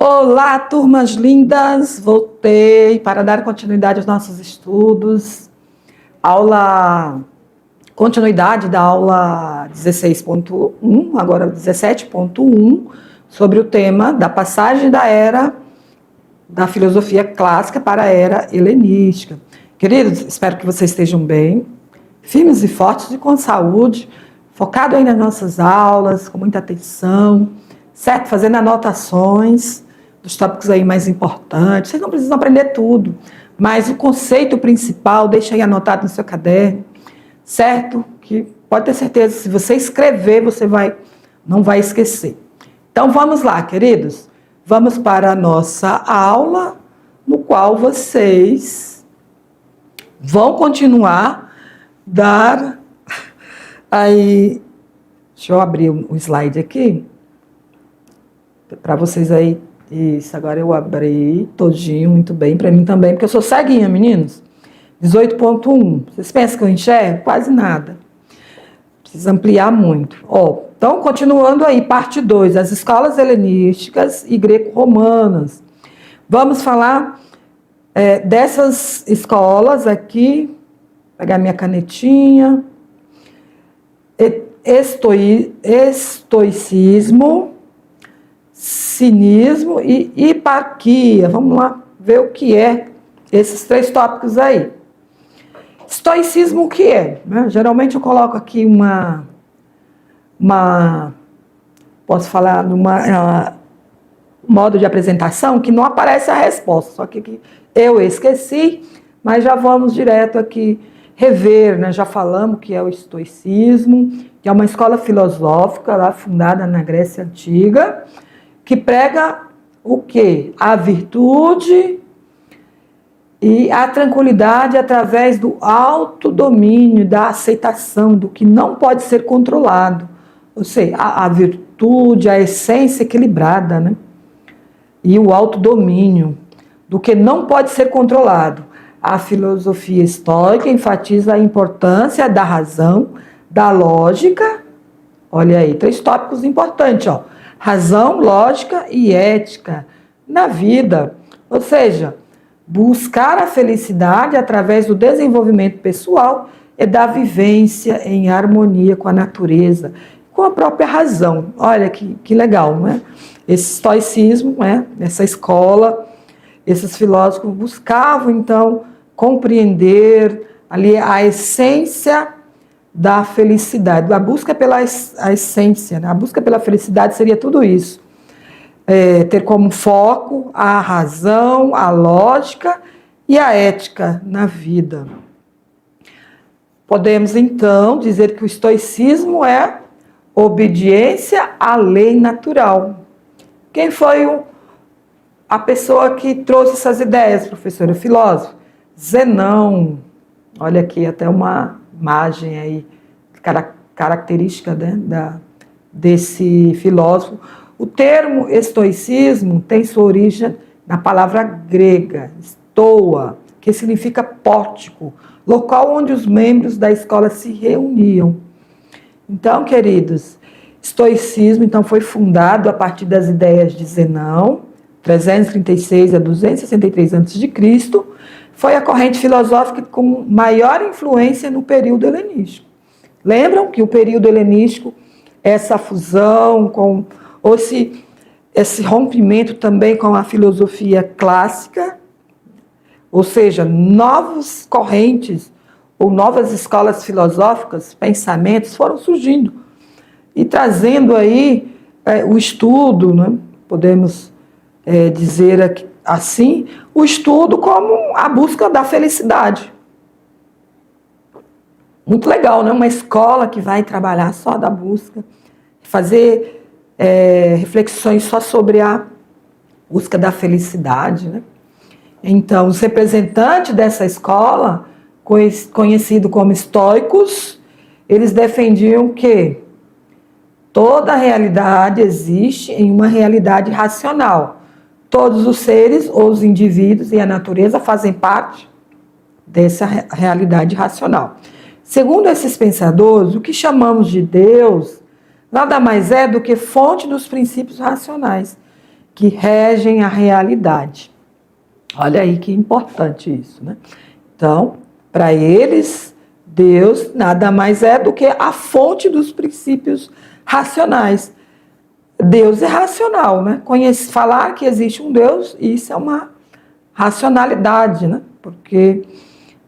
Olá, turmas lindas! Voltei para dar continuidade aos nossos estudos. Continuidade da aula 16.1, agora 17.1, sobre o tema da passagem da era da filosofia clássica para a era helenística. Queridos, espero que vocês estejam bem, firmes e fortes e com saúde, focado aí nas nossas aulas, com muita atenção, certo? Fazendo anotações dos tópicos aí mais importantes. Vocês não precisam aprender tudo, mas o conceito principal, deixa aí anotado no seu caderno, certo? Que pode ter certeza, se você escrever, você não vai esquecer. Então vamos lá, queridos. Vamos para a nossa aula, no qual vocês vão continuar dar aí. Deixa eu abrir o slide aqui para vocês aí. Isso, agora eu abri todinho, muito bem, para mim também, porque eu sou ceguinha, meninos. 18.1. Vocês pensam que eu enxergo? Quase nada. Precisa ampliar muito. Então, continuando aí, parte 2, as escolas helenísticas e greco-romanas. Vamos falar dessas escolas aqui. Vou pegar minha canetinha. Estoicismo, cinismo e hiparquia. Vamos lá ver o que é esses três tópicos aí. Estoicismo, o que é? Geralmente eu coloco aqui posso falar numa modo de apresentação que não aparece a resposta, só que eu esqueci, mas já vamos direto aqui rever, né? Já falamos que é o estoicismo, que é uma escola filosófica lá fundada na Grécia Antiga, que prega o quê? A virtude e a tranquilidade através do autodomínio, da aceitação do que não pode ser controlado. Ou seja, a virtude, a essência equilibrada, né? E o autodomínio do que não pode ser controlado. A filosofia estoica enfatiza a importância da razão, da lógica. Olha aí, três tópicos importantes, ó. Razão, lógica e ética na vida. Ou seja, buscar a felicidade através do desenvolvimento pessoal e da vivência em harmonia com a natureza, com a própria razão. Olha que legal, não é? Esse estoicismo, né? Essa escola, esses filósofos buscavam, então, compreender ali a essência da felicidade, a busca pela a essência, né? A busca pela felicidade seria tudo isso. Ter como foco a razão, a lógica e a ética na vida. Podemos, então, dizer que o estoicismo é obediência à lei natural. Quem foi a pessoa que trouxe essas ideias, professora? Filósofo? Zenão. Olha aqui, até uma imagem aí, característica, né, desse filósofo. O termo estoicismo tem sua origem na palavra grega, stoa, que significa pórtico, local onde os membros da escola se reuniam. Então, queridos, estoicismo então, foi fundado a partir das ideias de Zenão, 336 a 263 a.C., foi a corrente filosófica com maior influência no período helenístico. Lembram que o período helenístico, essa fusão, esse rompimento também com a filosofia clássica, ou seja, novas correntes ou novas escolas filosóficas, pensamentos foram surgindo e trazendo aí o estudo, né? Podemos dizer assim, o estudo como a busca da felicidade. Muito legal, né? Uma escola que vai trabalhar só da busca, fazer reflexões só sobre a busca da felicidade, né? Então, os representantes dessa escola, conhecido como estoicos, eles defendiam que toda a realidade existe em uma realidade racional. Todos os seres, ou os indivíduos e a natureza fazem parte dessa realidade racional. Segundo esses pensadores, o que chamamos de Deus nada mais é do que fonte dos princípios racionais. que regem a realidade. Olha aí que importante isso, né? Então, para eles, Deus nada mais é do que a fonte dos princípios racionais. Deus é racional, né? Falar que existe um Deus, isso é uma racionalidade, né? Porque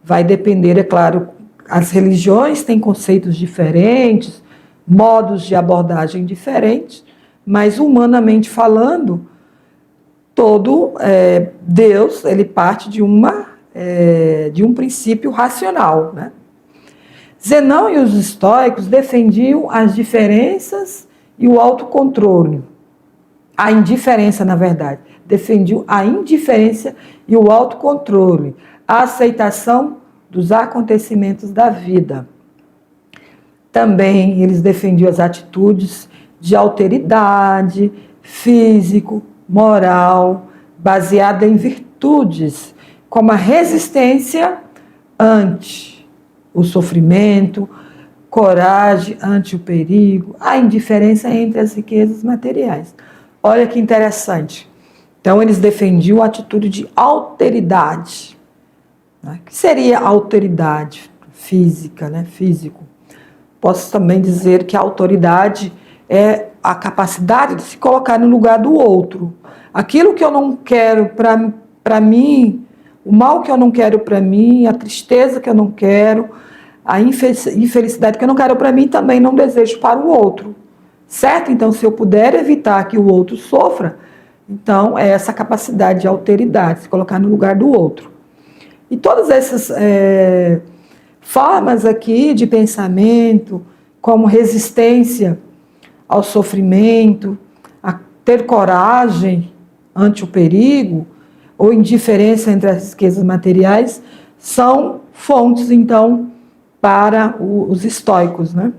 vai depender, é claro, as religiões têm conceitos diferentes, modos de abordagem diferentes, mas humanamente falando, Deus, ele parte de um princípio racional, né? Zenão e os estoicos defendiam as diferenças e o autocontrole. A indiferença, na verdade. Defendiam a indiferença e o autocontrole, a aceitação dos acontecimentos da vida. Também eles defendiam as atitudes de alteridade, físico, moral, baseada em virtudes, como a resistência ante o sofrimento, coragem ante o perigo, a indiferença entre as riquezas materiais. Olha que interessante. Então, eles defendiam a atitude de alteridade. Né? O que seria alteridade física, né? Físico? Posso também dizer que a autoridade é a capacidade de se colocar no lugar do outro. Aquilo que eu não quero para mim, o mal que eu não quero para mim, a tristeza que eu não quero, a infelicidade que eu não quero para mim, também não desejo para o outro. Certo? Então, se eu puder evitar que o outro sofra, então é essa capacidade de alteridade, se colocar no lugar do outro. E todas essas formas aqui de pensamento, como resistência ao sofrimento, a ter coragem ante o perigo, ou indiferença entre as riquezas materiais, são fontes, então, para os estoicos, né?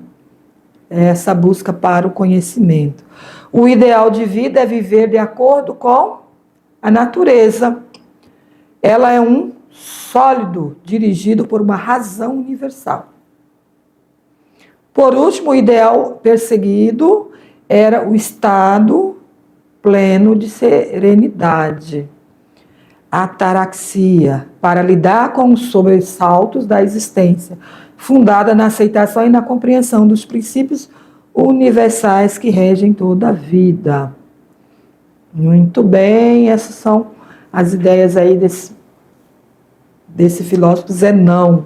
Essa busca para o conhecimento. O ideal de vida é viver de acordo com a natureza. Ela é um sólido dirigido por uma razão universal. Por último, o ideal perseguido era o estado pleno de serenidade, ataraxia, para lidar com os sobressaltos da existência, fundada na aceitação e na compreensão dos princípios universais que regem toda a vida. Muito bem, essas são as ideias aí desse filósofo Zenão.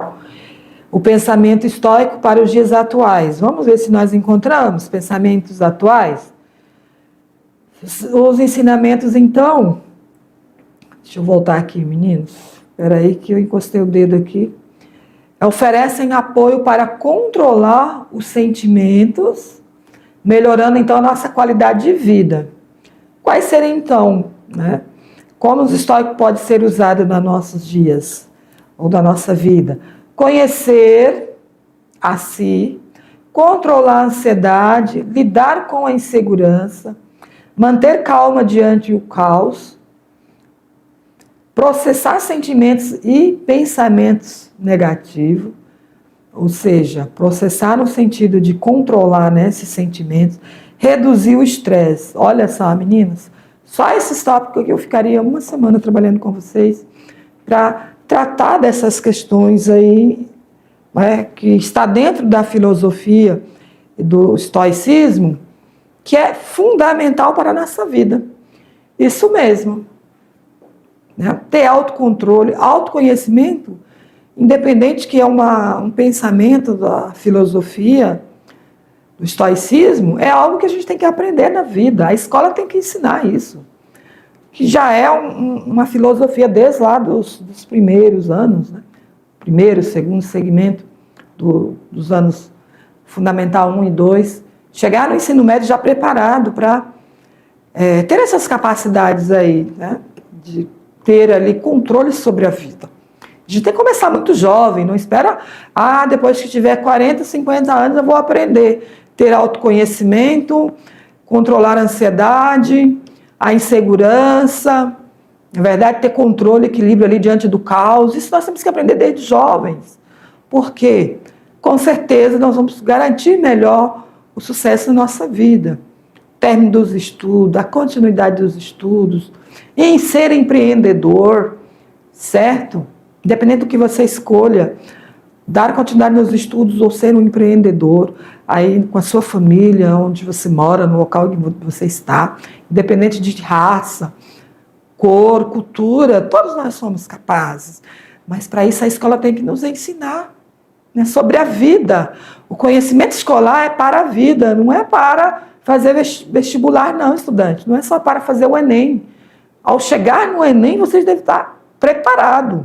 O pensamento estoico para os dias atuais. Vamos ver se nós encontramos pensamentos atuais. Os ensinamentos, então... Deixa eu voltar aqui, meninos. Espera aí que eu encostei o dedo aqui. Oferecem apoio para controlar os sentimentos, melhorando, então, a nossa qualidade de vida. Quais seriam, então, né? Como os estoicos podem ser usados nos nossos dias, ou da nossa vida? Conhecer a si, controlar a ansiedade, lidar com a insegurança, manter calma diante do caos, processar sentimentos e pensamentos negativos, ou seja, processar no sentido de controlar, né, esses sentimentos, reduzir o estresse. Olha só, meninas, só esses tópicos que eu ficaria uma semana trabalhando com vocês para tratar dessas questões aí, né, que está dentro da filosofia do estoicismo, que é fundamental para a nossa vida. Isso mesmo. Né? Ter autocontrole, autoconhecimento, independente que é um pensamento da filosofia, do estoicismo, é algo que a gente tem que aprender na vida. A escola tem que ensinar isso. Que já é uma filosofia desde lá dos primeiros anos, né? Primeiro, segundo segmento dos anos fundamental 1 e 2. Chegar no ensino médio já preparado para ter essas capacidades aí, né? De ter ali controle sobre a vida. A gente tem que começar muito jovem, não espera, depois que tiver 40, 50 anos eu vou aprender. Ter autoconhecimento, controlar a ansiedade, a insegurança, na verdade, ter controle, equilíbrio ali diante do caos. Isso nós temos que aprender desde jovens. Por quê? Com certeza nós vamos garantir melhor o sucesso na nossa vida. término dos estudos, a continuidade dos estudos, em ser empreendedor, certo? Independente do que você escolha, dar continuidade nos estudos ou ser um empreendedor, aí com a sua família, onde você mora, no local onde você está, independente de raça, cor, cultura, todos nós somos capazes. Mas para isso a escola tem que nos ensinar, né, sobre a vida. O conhecimento escolar é para a vida, não é para fazer vestibular, não, estudante. Não é só para fazer o Enem. Ao chegar no Enem, vocês devem estar preparados.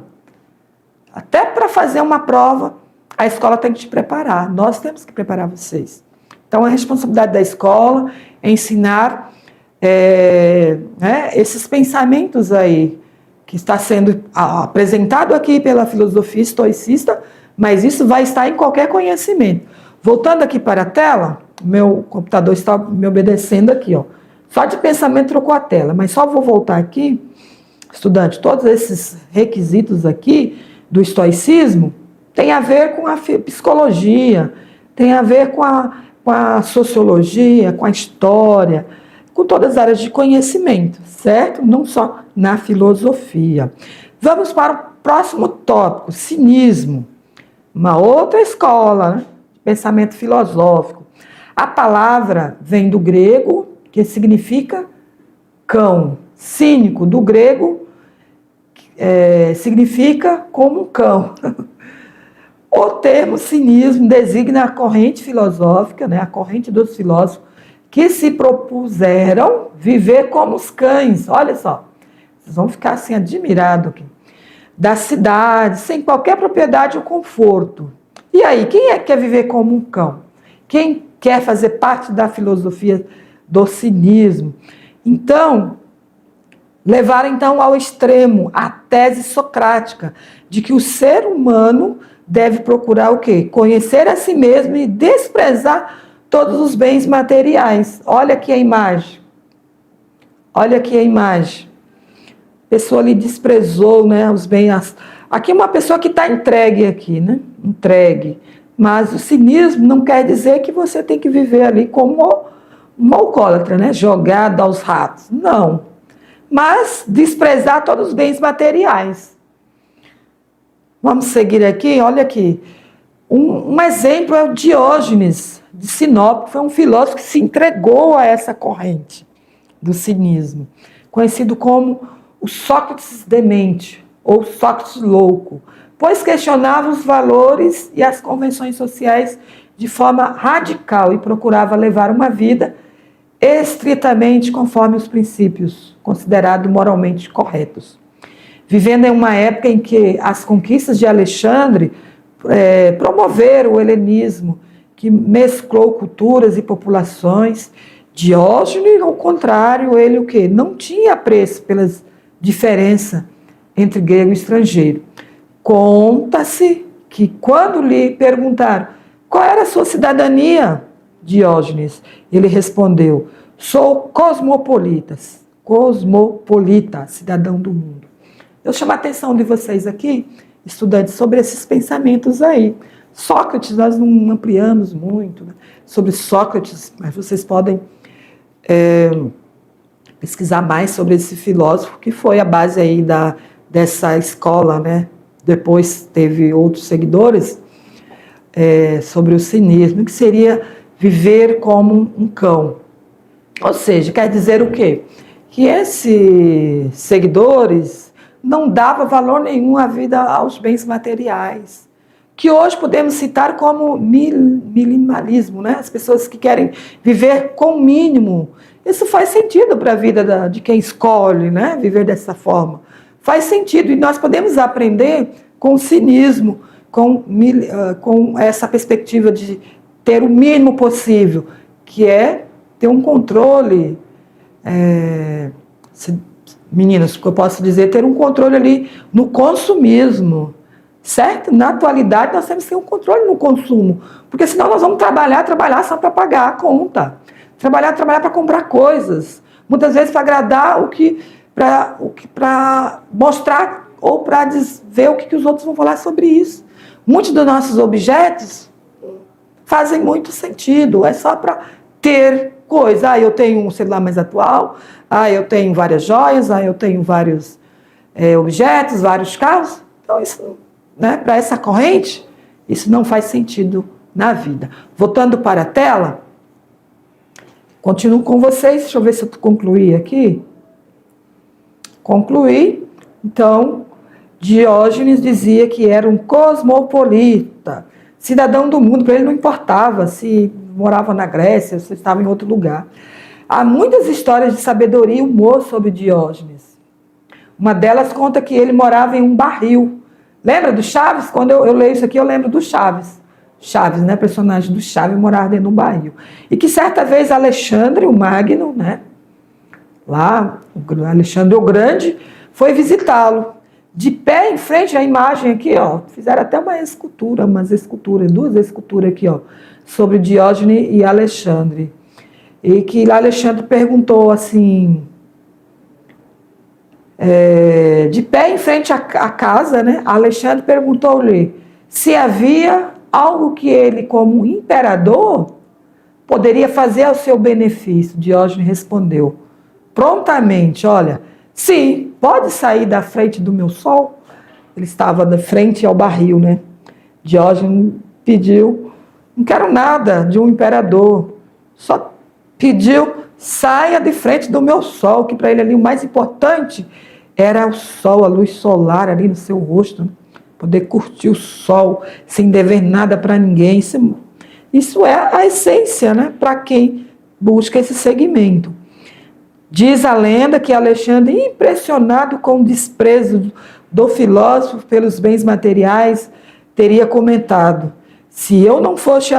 Até para fazer uma prova, a escola tem que te preparar. Nós temos que preparar vocês. Então, a responsabilidade da escola é ensinar esses pensamentos aí, que está sendo apresentado aqui pela filosofia estoicista, mas isso vai estar em qualquer conhecimento. Voltando aqui para a tela, meu computador está me obedecendo aqui, ó. Só de pensamento trocou a tela, mas só vou voltar aqui, estudante, todos esses requisitos aqui do estoicismo tem a ver com a psicologia, tem a ver com a sociologia, com a história, com todas as áreas de conhecimento, certo? Não só na filosofia. Vamos para o próximo tópico, cinismo. Uma outra escola, né, de pensamento filosófico. A palavra vem do grego, que significa cão. Cínico, do grego, significa como um cão. O termo cinismo designa a corrente filosófica, né, a corrente dos filósofos, que se propuseram viver como os cães. Olha só, vocês vão ficar assim admirados aqui. Da cidade, sem qualquer propriedade ou conforto. E aí, quem é que quer viver como um cão? Quem quer fazer parte da filosofia do cinismo? Então, levaram então ao extremo a tese socrática de que o ser humano deve procurar o quê? Conhecer a si mesmo e desprezar todos os bens materiais. Olha aqui a imagem. Olha aqui a imagem. A pessoa ali desprezou, né, os bens. Aqui é uma pessoa que está entregue aqui, né? Entregue. Mas o cinismo não quer dizer que você tem que viver ali como um alcoólatra, né? Jogado aos ratos. Não. Mas desprezar todos os bens materiais. Vamos seguir aqui, olha aqui. Um exemplo é o Diógenes de Sinop, que foi um filósofo que se entregou a essa corrente do cinismo, conhecido como o Sócrates demente, ou Sócrates louco, pois questionava os valores e as convenções sociais de forma radical e procurava levar uma vida estritamente conforme os princípios considerados moralmente corretos. Vivendo em uma época em que as conquistas de Alexandre promoveram o helenismo, que mesclou culturas e populações, Diógenes, ao contrário, ele o quê? Não tinha apreço pelas diferenças entre grego e estrangeiro. Conta-se que quando lhe perguntaram qual era a sua cidadania, Diógenes, ele respondeu: sou cosmopolita, cidadão do mundo. Eu chamo a atenção de vocês aqui, estudantes, sobre esses pensamentos aí. Sócrates, nós não ampliamos muito, né, sobre Sócrates, mas vocês podem pesquisar mais sobre esse filósofo, que foi a base aí dessa escola, né? Depois teve outros seguidores sobre o cinismo, que seria viver como um cão. Ou seja, quer dizer o quê? Que esses seguidores não davam valor nenhum à vida, aos bens materiais, que hoje podemos citar como minimalismo, né? As pessoas que querem viver com o mínimo. Isso faz sentido para a vida de quem escolhe, né, viver dessa forma. Faz sentido, e nós podemos aprender com o cinismo, com essa perspectiva de ter o mínimo possível, que é ter um controle, meninas, que eu posso dizer, ter um controle ali no consumismo, certo? Na atualidade, nós temos que ter um controle no consumo, porque senão nós vamos trabalhar só para pagar a conta. Trabalhar para comprar coisas. Muitas vezes para agradar para mostrar ou para ver o que os outros vão falar sobre isso. Muitos dos nossos objetos fazem muito sentido, é só para ter coisa. Eu tenho um celular mais atual, eu tenho várias joias, eu tenho vários objetos, vários carros. Então, isso, né, para essa corrente, isso não faz sentido na vida. Voltando para a tela, continuo com vocês. Deixa eu ver se eu concluí aqui. Concluí. Então, Diógenes dizia que era um cosmopolita, cidadão do mundo. Para ele não importava se morava na Grécia, se estava em outro lugar. Há muitas histórias de sabedoria e humor sobre Diógenes. Uma delas conta que ele morava em um barril. Lembra do Chaves? Quando eu leio isso aqui, eu lembro do Chaves. Chaves, né? Personagem do Chaves, morava dentro de um barril. E que certa vez Alexandre, o Magno, né? Lá, o Alexandre o Grande, foi visitá-lo. De pé em frente à imagem aqui, fizeram até uma escultura, duas esculturas aqui, sobre Diógenes e Alexandre. E que Alexandre perguntou assim, de pé em frente à casa, né? Alexandre perguntou-lhe se havia algo que ele, como imperador, poderia fazer ao seu benefício. Diógenes respondeu prontamente, olha, sim, pode sair da frente do meu sol. Ele estava de frente ao barril, né? Diógenes pediu, não quero nada de um imperador, só pediu, saia de frente do meu sol, que para ele ali o mais importante era o sol, a luz solar ali no seu rosto, né? Poder curtir o sol sem dever nada para ninguém. Isso é a essência, né? Para quem busca esse segmento. Diz a lenda que Alexandre, impressionado com o desprezo do filósofo pelos bens materiais, teria comentado: se eu não fosse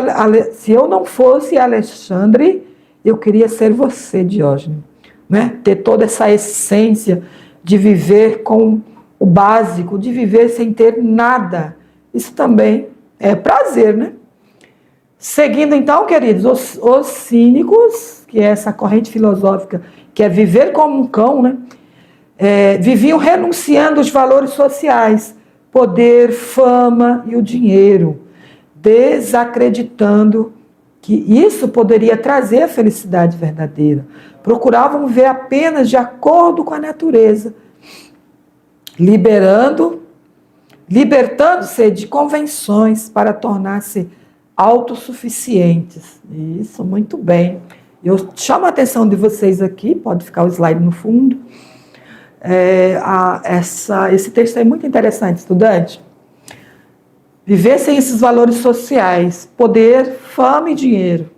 Alexandre, eu queria ser você, Diógenes. Né? Ter toda essa essência de viver com o básico, de viver sem ter nada. Isso também é prazer, né? Seguindo então, queridos, os cínicos, que é essa corrente filosófica, que é viver como um cão, né? Viviam renunciando aos valores sociais, poder, fama e o dinheiro, desacreditando que isso poderia trazer a felicidade verdadeira. Procuravam ver apenas de acordo com a natureza, libertando-se de convenções para tornar-se autossuficientes. Isso, muito bem. Eu chamo a atenção de vocês aqui, pode ficar o slide no fundo. Esse texto é muito interessante, estudante. Viver sem esses valores sociais, poder, fama e dinheiro.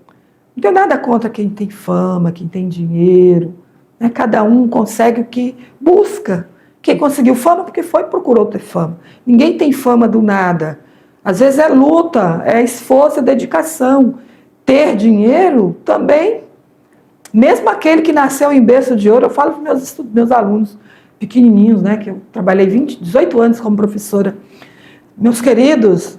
Não tenho nada contra quem tem fama, quem tem dinheiro. Né? Cada um consegue o que busca. Quem conseguiu fama porque procurou ter fama. Ninguém tem fama do nada. Às vezes é luta, é esforço, é dedicação. Ter dinheiro também. Mesmo aquele que nasceu em berço de ouro, eu falo para meus alunos pequenininhos, né, que eu trabalhei 18 anos como professora. Meus queridos,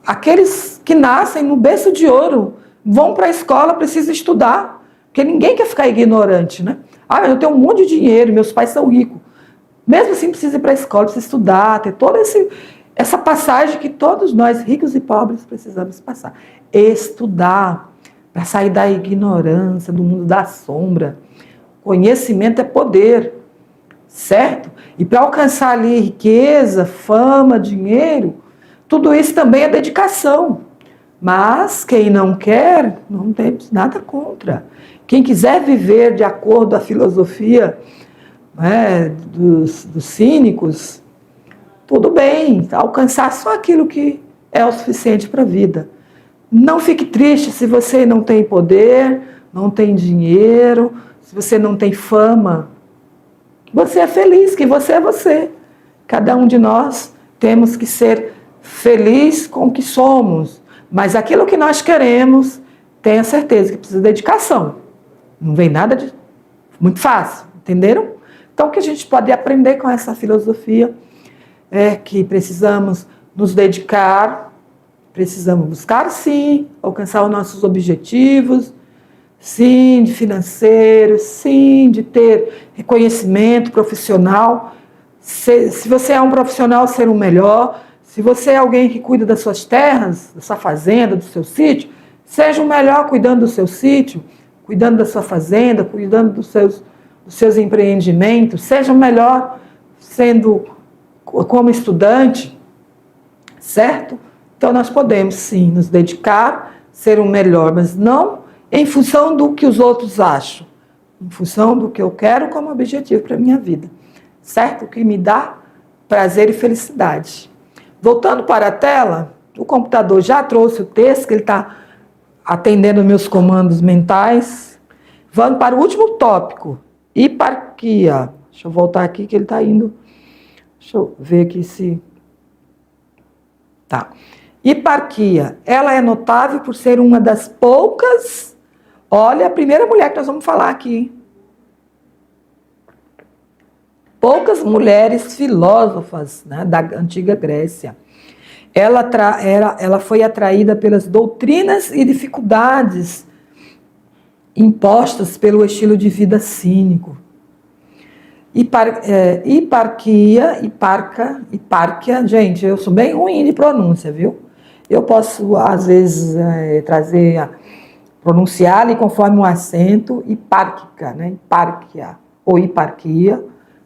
aqueles que nascem no berço de ouro, vão para a escola, precisam estudar, porque ninguém quer ficar ignorante, né? Eu tenho um monte de dinheiro, meus pais são ricos. Mesmo assim, precisa ir para a escola, precisa estudar, ter toda essa passagem que todos nós, ricos e pobres, precisamos passar. Estudar, para sair da ignorância, do mundo da sombra. Conhecimento é poder, certo? E para alcançar ali riqueza, fama, dinheiro, tudo isso também é dedicação. Mas quem não quer, não tem nada contra. Quem quiser viver de acordo com a filosofia, né, dos cínicos, tudo bem, alcançar só aquilo que é o suficiente para a vida. Não fique triste se você não tem poder, não tem dinheiro, se você não tem fama. Você é feliz, que você é você. Cada um de nós temos que ser feliz com o que somos. Mas aquilo que nós queremos, tenha certeza que precisa de dedicação. Não vem nada de muito fácil, entenderam? Então, o que a gente pode aprender com essa filosofia é que precisamos nos dedicar, precisamos buscar, sim, alcançar os nossos objetivos, sim, de financeiro, sim, de ter reconhecimento profissional. Se você é um profissional, ser o melhor. Se você é alguém que cuida das suas terras, da sua fazenda, do seu sítio, seja o melhor cuidando do seu sítio. cuidando da sua fazenda, cuidando dos seus empreendimentos, seja melhor sendo como estudante, certo? Então nós podemos sim nos dedicar, ser o melhor, mas não em função do que os outros acham, em função do que eu quero como objetivo para a minha vida, certo? O que me dá prazer e felicidade. Voltando para a tela, o computador já trouxe o texto, que ele está atendendo meus comandos mentais. Vamos para o último tópico, hiparquia. Deixa eu voltar aqui que ele está indo. Deixa eu ver aqui se... Tá. Hiparquia, ela é notável por ser uma das poucas... Olha, a primeira mulher que nós vamos falar aqui. Poucas mulheres filósofas, né, da antiga Grécia. Ela foi atraída pelas doutrinas e dificuldades impostas pelo estilo de vida cínico. Hiparquia, gente, eu sou bem ruim de pronúncia, viu? Eu posso, às vezes, pronunciar conforme um acento, hipárquica, né? Hiparquia ou hiparquia.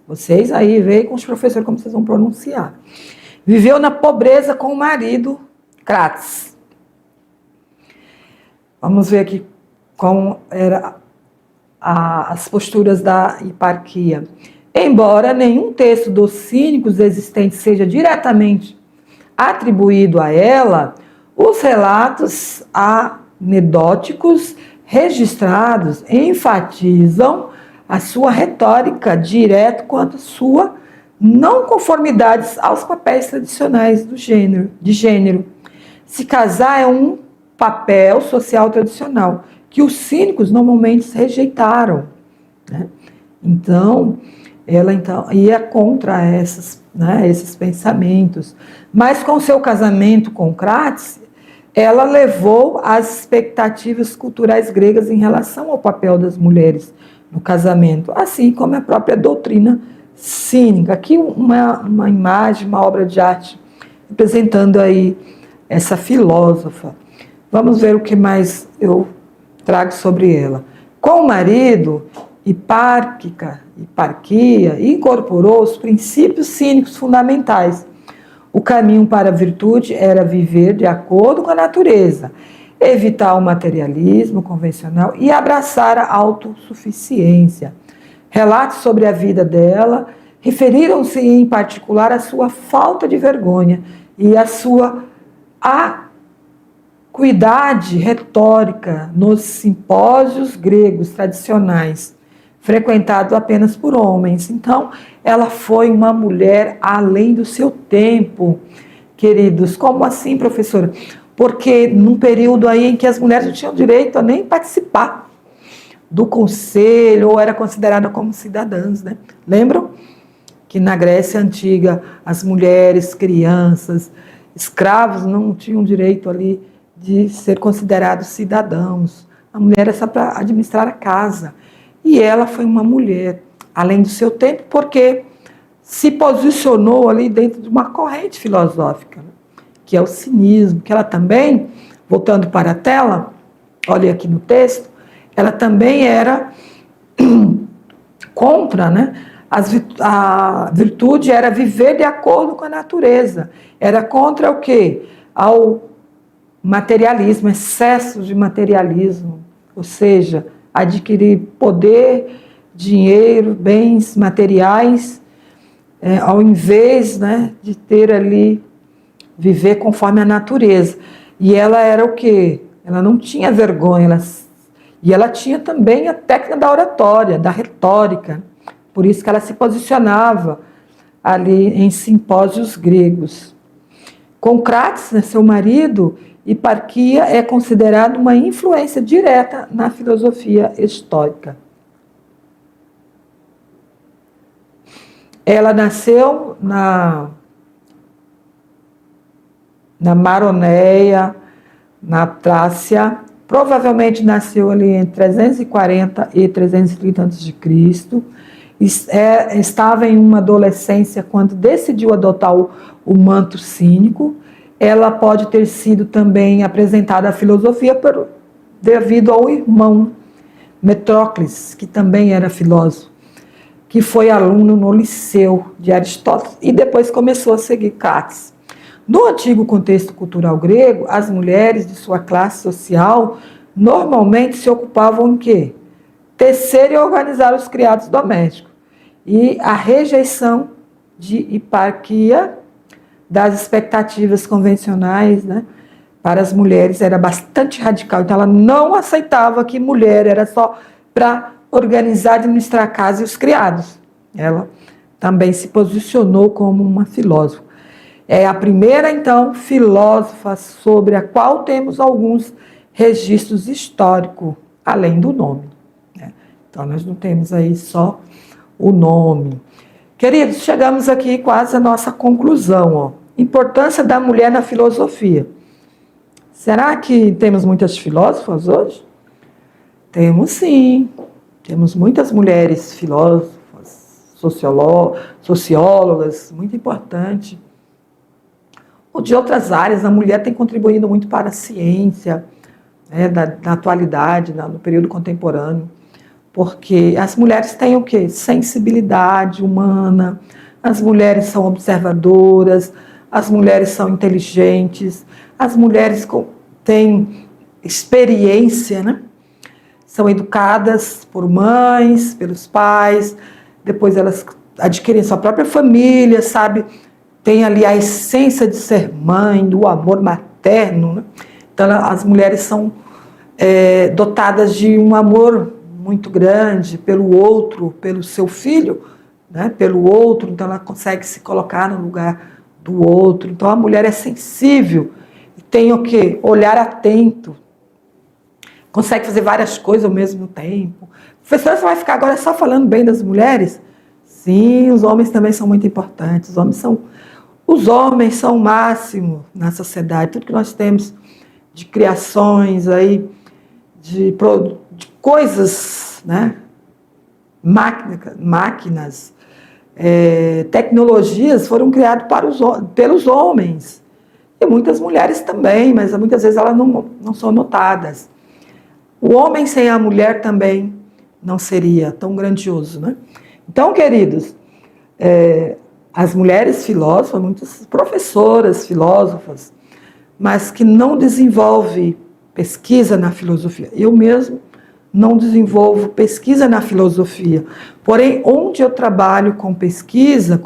Vocês aí veem com os professores como vocês vão pronunciar. Viveu na pobreza com o marido, Crates. Vamos ver aqui como eram as posturas da hiparquia. Embora nenhum texto dos cínicos existentes seja diretamente atribuído a ela, os relatos anedóticos registrados enfatizam a sua retórica direta quanto à sua não conformidades aos papéis tradicionais de gênero. Se casar é um papel social tradicional, que os cínicos normalmente rejeitaram, né? Então, ela ia contra esses pensamentos. Mas com seu casamento com Crates, ela levou as expectativas culturais gregas em relação ao papel das mulheres no casamento, assim como a própria doutrina cínica. Aqui uma imagem, uma obra de arte representando aí essa filósofa. Vamos ver o que mais eu trago sobre ela. Com o marido, hiparquia incorporou os princípios cínicos fundamentais. O caminho para a virtude era viver de acordo com a natureza, evitar o materialismo convencional e abraçar a autossuficiência. Relatos sobre a vida dela referiram-se em particular à sua falta de vergonha e à sua acuidade retórica nos simpósios gregos tradicionais, frequentados apenas por homens. Então, ela foi uma mulher além do seu tempo, queridos. Como assim, professora? Porque num período aí em que as mulheres não tinham direito a nem participar do conselho, ou era considerada como cidadãs, né? Lembram que na Grécia Antiga as mulheres, crianças, escravos não tinham direito ali de ser considerados cidadãos. A mulher era só para administrar a casa. E ela foi uma mulher, além do seu tempo, porque se posicionou ali dentro de uma corrente filosófica, né? Que é o cinismo, que ela também, voltando para a tela, olha aqui no texto, ela também era contra, né? A virtude era viver de acordo com a natureza. Era contra o quê? Ao materialismo, excesso de materialismo, ou seja, adquirir poder, dinheiro, bens materiais, ao invés, né, de ter ali, viver conforme a natureza. E ela era o quê? Ela não tinha vergonha, e ela tinha também a técnica da oratória, da retórica. Por isso que ela se posicionava ali em simpósios gregos. Com Crates, né, seu marido, hiparquia é considerada uma influência direta na filosofia estoica. Ela nasceu na Maroneia, na Trácia. Provavelmente nasceu ali entre 340 e 330 a.C. Estava em uma adolescência quando decidiu adotar o manto cínico. Ela pode ter sido também apresentada à filosofia devido ao irmão Metrócles, que também era filósofo, que foi aluno no Liceu de Aristóteles e depois começou a seguir Cátis. No antigo contexto cultural grego, as mulheres de sua classe social normalmente se ocupavam em quê? Tecer e organizar os criados domésticos. E a rejeição de hiparquia das expectativas convencionais, né, para as mulheres era bastante radical. Então, ela não aceitava que mulher era só para organizar, administrar a casa e os criados. Ela também se posicionou como uma filósofa. É a primeira, então, filósofa sobre a qual temos alguns registros históricos, além do nome. Né? Então, nós não temos aí só o nome. Queridos, chegamos aqui quase à nossa conclusão. Ó. Importância da mulher na filosofia. Será que temos muitas filósofas hoje? Temos sim. Temos muitas mulheres filósofas, sociólogas, muito importante. Ou de outras áreas, a mulher tem contribuído muito para a ciência, né, na atualidade, no período contemporâneo. Porque as mulheres têm o quê? Sensibilidade humana, as mulheres são observadoras, as mulheres são inteligentes, as mulheres têm experiência, né? São educadas por mães, pelos pais, depois elas adquirem sua própria família, sabe? Tem ali a essência de ser mãe, do amor materno, né? Então as mulheres são dotadas de um amor muito grande pelo outro, pelo seu filho, né? Pelo outro, então ela consegue se colocar no lugar do outro. Então a mulher é sensível, tem o quê? Olhar atento, consegue fazer várias coisas ao mesmo tempo. Professora, você vai ficar agora só falando bem das mulheres? Sim, os homens também são muito importantes. Os homens são o máximo na sociedade. Tudo que nós temos de criações aí, de coisas, né? Máquinas, tecnologias foram criadas pelos homens. E muitas mulheres também, mas muitas vezes elas não são notadas. O homem sem a mulher também não seria tão grandioso, né? Então, queridos, as mulheres filósofas, muitas professoras filósofas, mas que não desenvolvem pesquisa na filosofia. Eu mesmo não desenvolvo pesquisa na filosofia. Porém, onde eu trabalho com pesquisa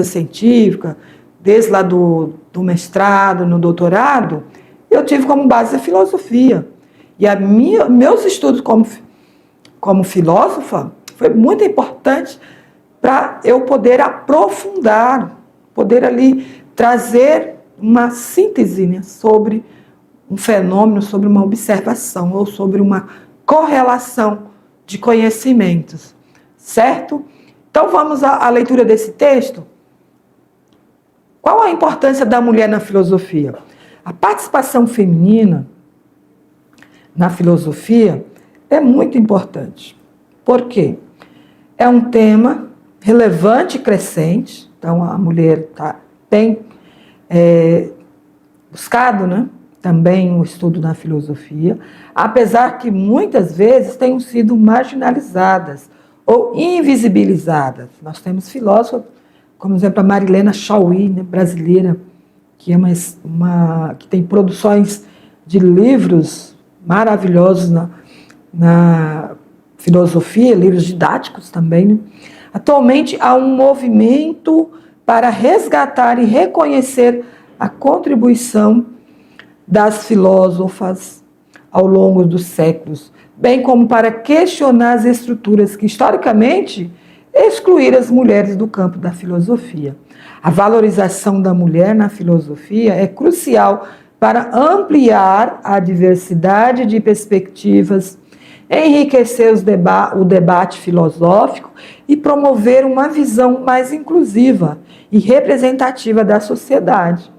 científica, desde lá do mestrado, no doutorado, eu tive como base a filosofia. E meus estudos como filósofa foi muito importante para eu poder aprofundar, poder ali trazer uma síntese, né, sobre um fenômeno, sobre uma observação ou sobre uma correlação de conhecimentos, certo? Então vamos à leitura desse texto. Qual a importância da mulher na filosofia? A participação feminina na filosofia é muito importante. Por quê? É um tema relevante e crescente, então a mulher tem buscado, né, também o estudo na filosofia, apesar que muitas vezes tenham sido marginalizadas ou invisibilizadas. Nós temos filósofos, como exemplo a Marilena Chaui, né, brasileira, que é que tem produções de livros maravilhosos na filosofia, livros didáticos também, né? Atualmente há um movimento para resgatar e reconhecer a contribuição das filósofas ao longo dos séculos, bem como para questionar as estruturas que, historicamente, excluíram as mulheres do campo da filosofia. A valorização da mulher na filosofia é crucial para ampliar a diversidade de perspectivas, enriquecer o debate filosófico e promover uma visão mais inclusiva e representativa da sociedade.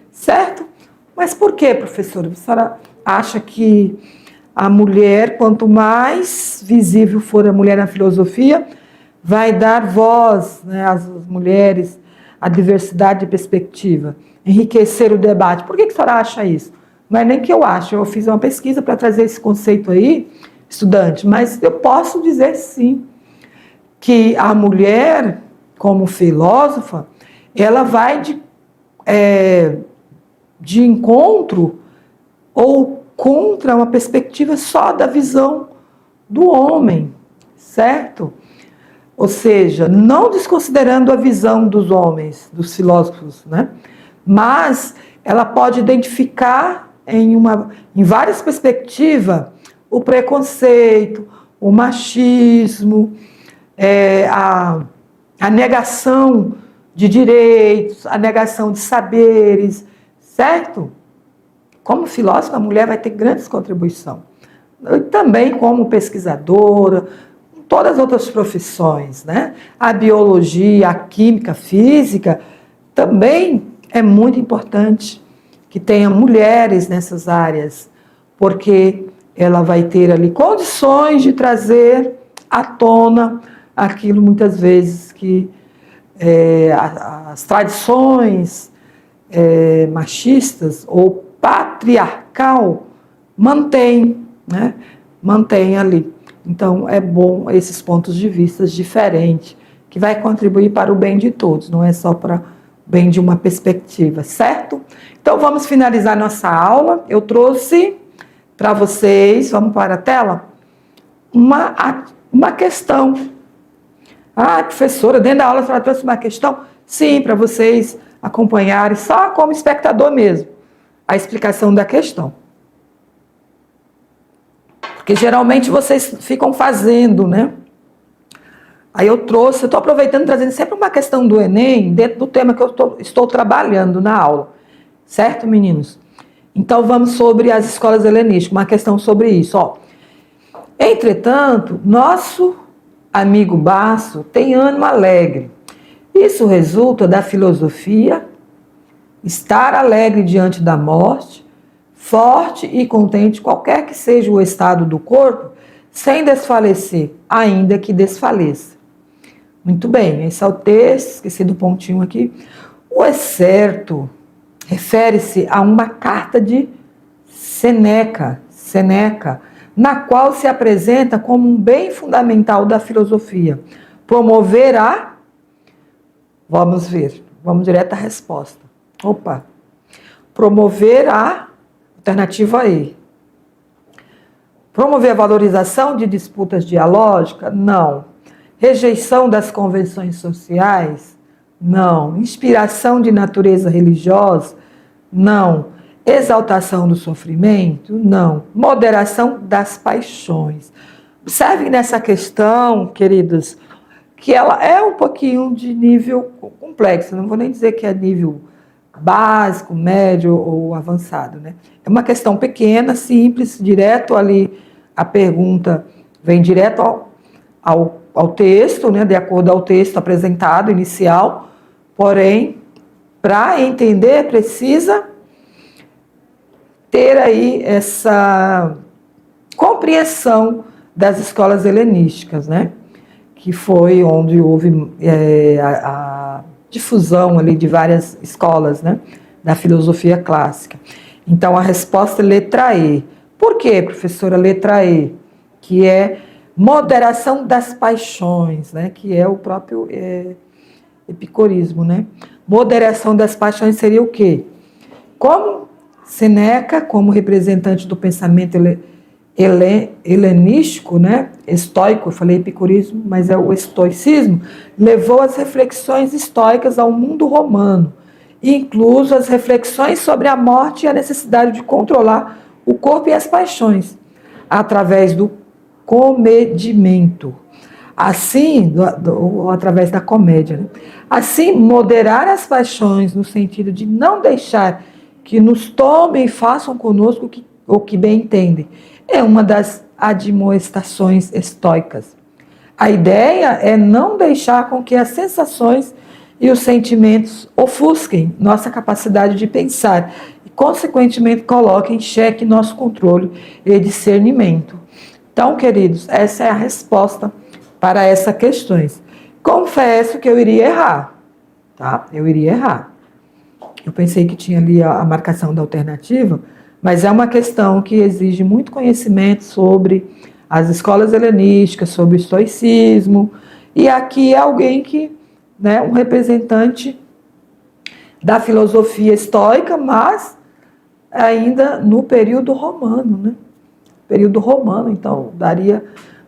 Certo? Mas por que, professora? A senhora acha que a mulher, quanto mais visível for a mulher na filosofia, vai dar voz, né, às mulheres, à diversidade de perspectiva, enriquecer o debate? Por que a senhora acha isso? Não é nem que eu acho, eu fiz uma pesquisa para trazer esse conceito aí, estudante, mas eu posso dizer sim que a mulher, como filósofa, ela vai de encontro ou contra uma perspectiva só da visão do homem, certo? Ou seja, não desconsiderando a visão dos homens, dos filósofos, né? Mas ela pode identificar em várias perspectivas o preconceito, o machismo, a negação de direitos, a negação de saberes, certo? Como filósofa, a mulher vai ter grandes contribuições. Também como pesquisadora, todas as outras profissões, né? A biologia, a química, a física, também é muito importante que tenha mulheres nessas áreas, porque ela vai ter ali condições de trazer à tona aquilo muitas vezes que as tradições machistas ou patriarcal mantém, né? Mantém ali. Então, é bom esses pontos de vista diferentes, que vai contribuir para o bem de todos, não é só para o bem de uma perspectiva, certo? Então, vamos finalizar nossa aula. Eu trouxe para vocês, vamos para a tela, uma questão. Ah, professora, dentro da aula você trouxe uma questão? Sim, para vocês acompanharem, só como espectador mesmo, a explicação da questão. Porque geralmente vocês ficam fazendo, né? Aí eu estou aproveitando, trazendo sempre uma questão do Enem, dentro do tema que eu estou trabalhando na aula. Certo, meninos? Então vamos sobre as escolas helenísticas, uma questão sobre isso. Ó. Entretanto, nosso amigo Basso tem ânimo alegre. Isso resulta da filosofia, estar alegre diante da morte, forte e contente, qualquer que seja o estado do corpo, sem desfalecer, ainda que desfaleça. Muito bem, esse é o texto, esqueci do pontinho aqui. O excerto refere-se a uma carta de Sêneca, na qual se apresenta como um bem fundamental da filosofia, promover a... Vamos ver, vamos direto à resposta. Promover a... Alternativa E. Promover a valorização de disputas dialógicas? Não. Rejeição das convenções sociais? Não. Inspiração de natureza religiosa? Não. Exaltação do sofrimento? Não. Moderação das paixões. Observem nessa questão, queridos, que ela é um pouquinho de nível complexo. Não vou nem dizer que é nível básico, médio ou avançado, né? É uma questão pequena, simples, direto ali, a pergunta vem direto ao texto, né? De acordo ao texto apresentado, inicial, porém, para entender, precisa ter aí essa compreensão das escolas helenísticas, né? Que foi onde houve a difusão ali de várias escolas, né, da filosofia clássica. Então, a resposta é letra E. Por quê, professora, letra E? Que é moderação das paixões, né, que é o próprio epicurismo, né? Moderação das paixões seria o quê? Como Sêneca, como representante do pensamento helenístico, né, estoico, eu falei epicurismo, mas é o estoicismo, levou as reflexões estoicas ao mundo romano, incluso as reflexões sobre a morte e a necessidade de controlar o corpo e as paixões, através do comedimento. Assim, através da comédia. Né? Assim, moderar as paixões no sentido de não deixar que nos tomem e façam conosco o que bem entendem, é uma das admoestações estoicas. A ideia é não deixar com que as sensações e os sentimentos ofusquem nossa capacidade de pensar e, consequentemente, coloquem em xeque nosso controle e discernimento. Então, queridos, essa é a resposta para essas questões. Confesso que eu iria errar, tá? Eu iria errar. Eu pensei que tinha ali a marcação da alternativa, mas é uma questão que exige muito conhecimento sobre as escolas helenísticas, sobre o estoicismo, e aqui é alguém que, né, um representante da filosofia estoica, mas ainda no período romano, né? Período romano, então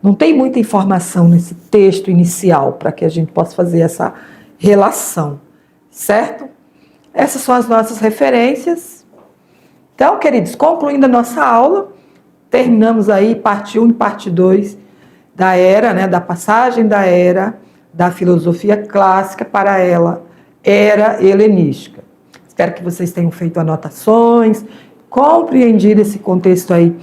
não tem muita informação nesse texto inicial para que a gente possa fazer essa relação, certo? Essas são as nossas referências. Então, queridos, concluindo a nossa aula, terminamos aí parte 1 e parte 2 da era, né, da passagem da era da filosofia clássica para ela era helenística. Espero que vocês tenham feito anotações, compreendido esse contexto aí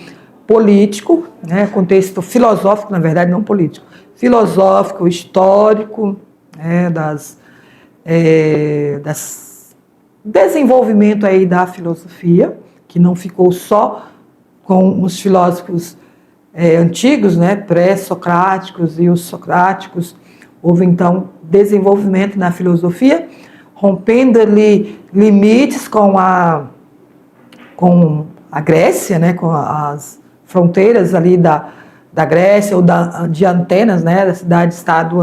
político, né, contexto filosófico, na verdade, não político, filosófico, histórico, né, das desenvolvimento aí da filosofia, que não ficou só com os filósofos antigos, né, pré-socráticos e os socráticos. Houve, então, desenvolvimento na filosofia, rompendo ali limites com a Grécia, né, com as fronteiras ali da Grécia, ou de Atenas, né, da cidade-estado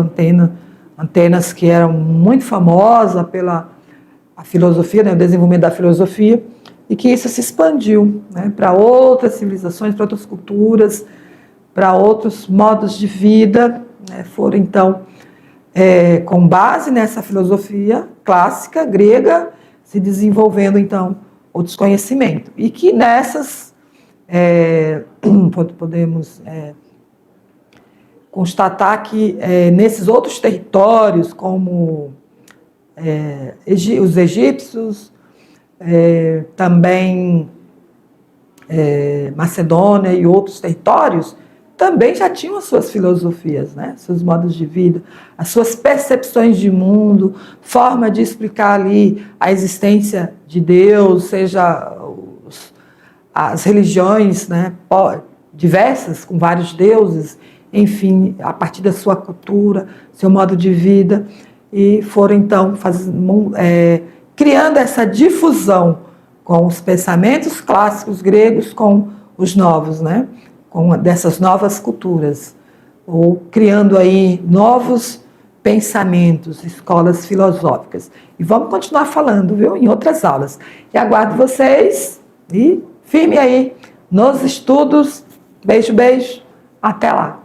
Atenas, que era muito famosa pela a filosofia, né, o desenvolvimento da filosofia, e que isso se expandiu, né, para outras civilizações, para outras culturas, para outros modos de vida, né, foram então, com base nessa filosofia clássica grega, se desenvolvendo então outros conhecimentos, e que nessas podemos constatar que nesses outros territórios, como os egípcios, também Macedônia e outros territórios, também já tinham as suas filosofias, né? Seus modos de vida, as suas percepções de mundo, forma de explicar ali a existência de Deus, seja as religiões, né, diversas, com vários deuses, enfim, a partir da sua cultura, seu modo de vida, e foram então criando essa difusão com os pensamentos clássicos gregos com os novos, né? Com dessas novas culturas, ou criando aí novos pensamentos, escolas filosóficas. E vamos continuar falando, viu, em outras aulas. E aguardo vocês, e firme aí nos estudos. Beijo, beijo, até lá.